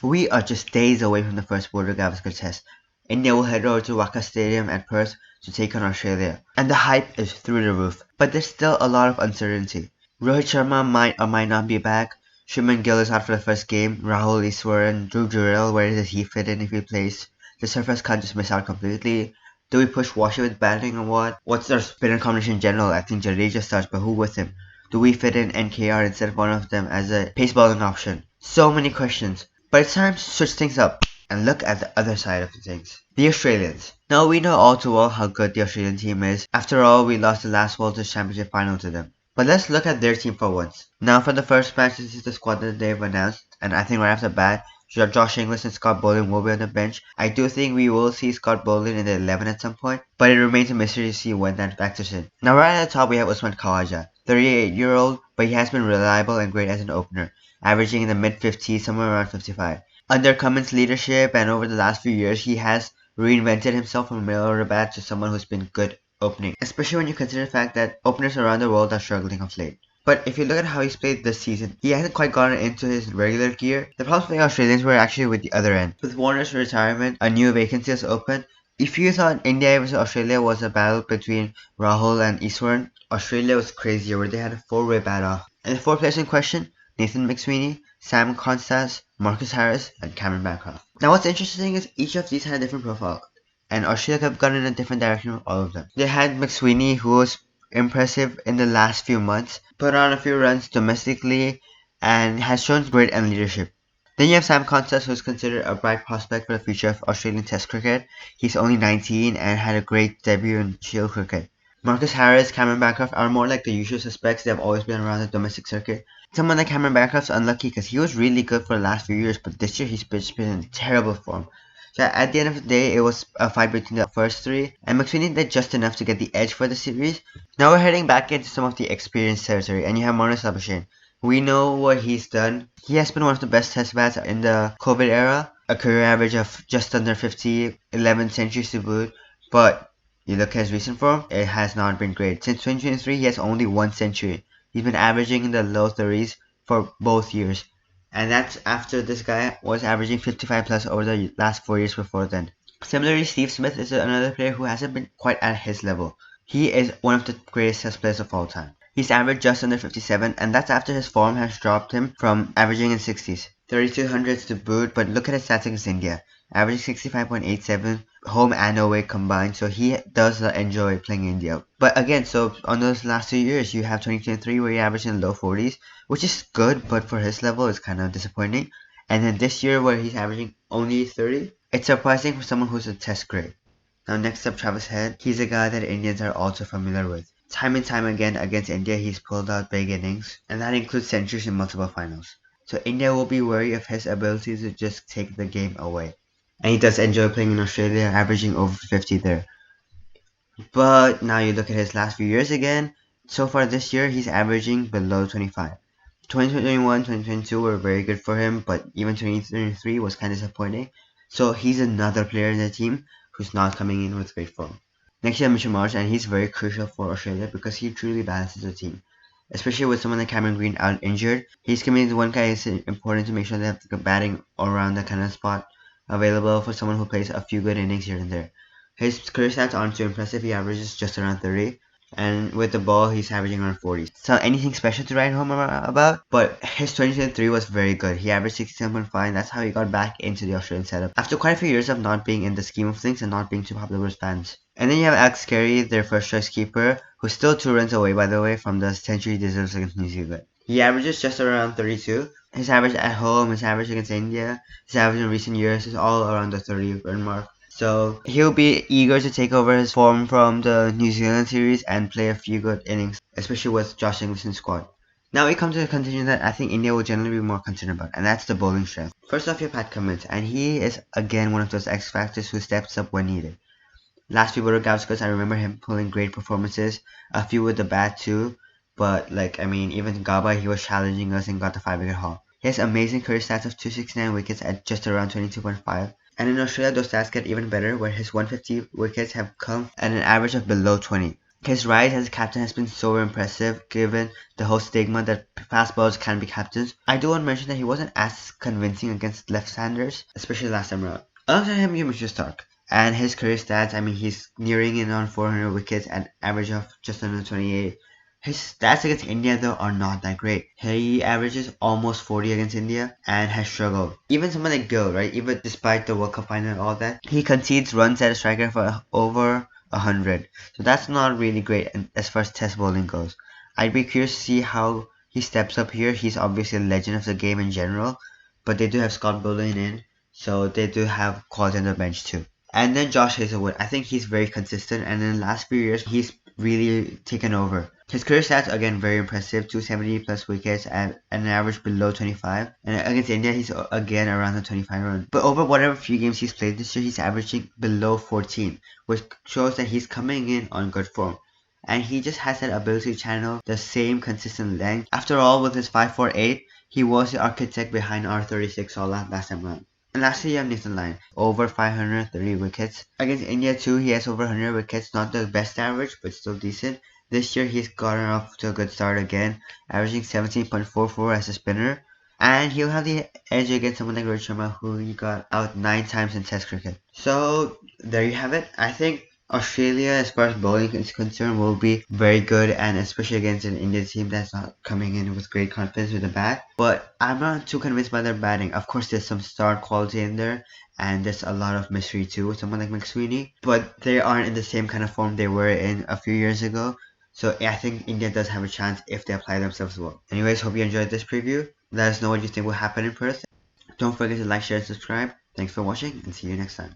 We are just days away from the first Border Gavaskar test. India will head over to Waka Stadium at Perth to take on Australia. And the hype is through the roof. But there's still a lot of uncertainty. Rohit Sharma might or might not be back. Shubman Gill is out for the first game. Rahul Iswaran, Dhruv Jurel, where does he fit in if he plays? The surface can't just miss out completely. Do we push Washi with batting or what? What's our spinner combination in general? I think Jadeja starts, but who with him? Do we fit in NKR instead of one of them as a pace bowling option? So many questions. But it's time to switch things up and look at the other side of things. The Australians. Now we know all too well how good the Australian team is. After all, we lost the last World Test Championship final to them. But let's look at their team for once. Now for the first match, this is the squad that they've announced. And I think right off the bat, Josh Inglis and Scott Boland will be on the bench. I do think we will see Scott Boland in the 11 at some point, but it remains a mystery to see when that factors in. Now right at the top we have Usman Khawaja, 38-year-old, but he has been reliable and great as an opener, averaging in the mid-50s, somewhere around 55. Under Cummins' leadership and over the last few years, he has reinvented himself from a middle order bat to someone who's been good opening, especially when you consider the fact that openers around the world are struggling of late. But if you look at how he's played this season, he hasn't quite gotten into his regular gear. The problems for the Australians were actually with the other end. With Warner's retirement, a new vacancy has opened. If you thought India vs Australia was a battle between Rahul and Iswaran, Australia was crazier where they had a four-way battle. And the four players in question, Nathan McSweeney, Sam Constas, Marcus Harris, and Cameron Bancroft. Now what's interesting is each of these had a different profile, and Australia have gone in a different direction with all of them. They had McSweeney, who was impressive in the last few months, put on a few runs domestically, and has shown grit and leadership. Then you have Sam Constas, who is considered a bright prospect for the future of Australian Test cricket. He's only 19 and had a great debut in Shield cricket. Marcus Harris, Cameron Bancroft are more like the usual suspects. They have always been around the domestic circuit. Someone like Cameron Bancroft's unlucky because he was really good for the last few years, but this year he's been in terrible form. So at the end of the day, it was a fight between the first three, and McSweeney did just enough to get the edge for the series. Now we're heading back into some of the experienced territory, and you have Marnus Labuschagne. We know what he's done. He has been one of the best test bats in the COVID era, a career average of just under 50, 11 centuries to boot, but you look at his recent form, it has not been great. Since 2023, he has only 1 century. He's been averaging in the low 30s for both years. And that's after this guy was averaging 55 plus over the last 4 years before then. Similarly, Steve Smith is another player who hasn't been quite at his level. He is one of the greatest test players of all time. He's averaged just under 57, and that's after his form has dropped him from averaging in 60s. 3200s to boot, but look at his stats against India. Averaging 65.87, home and away combined, so he does enjoy playing India. But again, so on those last 2 years, you have 2023 where he averaged in the low 40s, which is good, but for his level, it's kind of disappointing. And then this year where he's averaging only 30, it's surprising for someone who's a test grade. Now next up, Travis Head. He's a guy that Indians are also familiar with. Time and time again against India, he's pulled out big innings, and that includes centuries in multiple finals. So India will be wary of his ability to just take the game away. And he does enjoy playing in Australia, averaging over 50 there. But now you look at his last few years again. So far this year, he's averaging below 25. 2021, 2022 were very good for him, but even 2023 was kind of disappointing. So he's another player in the team who's not coming in with great form. Next you have Mitchell Marsh, and he's very crucial for Australia because he truly balances the team. Especially with someone like Cameron Green out injured, he's coming in one guy is important to make sure they have the batting around that kind of spot available for someone who plays a few good innings here and there. His career stats aren't too impressive. He averages just around 30, and with the ball he's averaging around 40. So anything special to write home about, but his 2023 was very good. He averaged 67.5, and that's how he got back into the Australian setup after quite a few years of not being in the scheme of things and not being too popular with fans. And then you have Alex Carey, their first choice keeper, who's still 2 runs away by the way from the century he deserves against New Zealand. He averages just around 32. His average at home, his average against India, his average in recent years is all around the 30 run mark. So he'll be eager to take over his form from the New Zealand series and play a few good innings, especially with Josh Inglis's squad. Now we come to the contingent that I think India will generally be more concerned about, and that's the bowling strength. First off, you have Pat Cummins, and he is again one of those X factors who steps up when needed. Last few World Gavaskars, I remember him pulling great performances, a few with the bat too, but even Gaba, he was challenging us and got the 5-wicket haul. He has amazing career stats of 269 wickets at just around 22.5. And in Australia, those stats get even better, where his 150 wickets have come at an average of below 20. His rise as a captain has been so impressive given the whole stigma that fast bowlers can be captains. I do want to mention that he wasn't as convincing against left-handers, especially last time around. Alongside him, you Mr. Stark. And his career stats, I mean, he's nearing in on 400 wickets at average of just under 28. His stats against India though are not that great. He averages almost 40 against India and has struggled. Even someone like Gill, right? Even despite the World Cup final and all that, he concedes runs at a striker for over 100. So that's not really great as far as test bowling goes. I'd be curious to see how he steps up here. He's obviously a legend of the game in general, but they do have Scott Bowling in, so they do have quality on the bench too. And then Josh Hazelwood, I think he's very consistent, and in the last few years he's really taken over. His career stats again very impressive, 270 plus wickets and an average below 25. And against India he's again around the 25 run. But over whatever few games he's played this year, he's averaging below 14, which shows that he's coming in on good form. And he just has that ability to channel the same consistent length. After all, with his 548, he was the architect behind R36 all last time around. And lastly, you have Nathan Lyon, over 530 wickets. Against India too, he has over 100 wickets, not the best average, but still decent. This year he's gotten off to a good start again, averaging 17.44 as a spinner. And he'll have the edge against someone like Rohit Sharma, who he got out 9 times in Test cricket. So there you have it. I think Australia, as far as bowling is concerned, will be very good, and especially against an Indian team that's not coming in with great confidence with the bat. But I'm not too convinced by their batting. Of course, there's some star quality in there, and there's a lot of mystery too with someone like McSweeney. But they aren't in the same kind of form they were in a few years ago. So I think India does have a chance if they apply themselves well. Anyways, hope you enjoyed this preview. Let us know what you think will happen in Perth. Don't forget to like, share, and subscribe. Thanks for watching, and see you next time.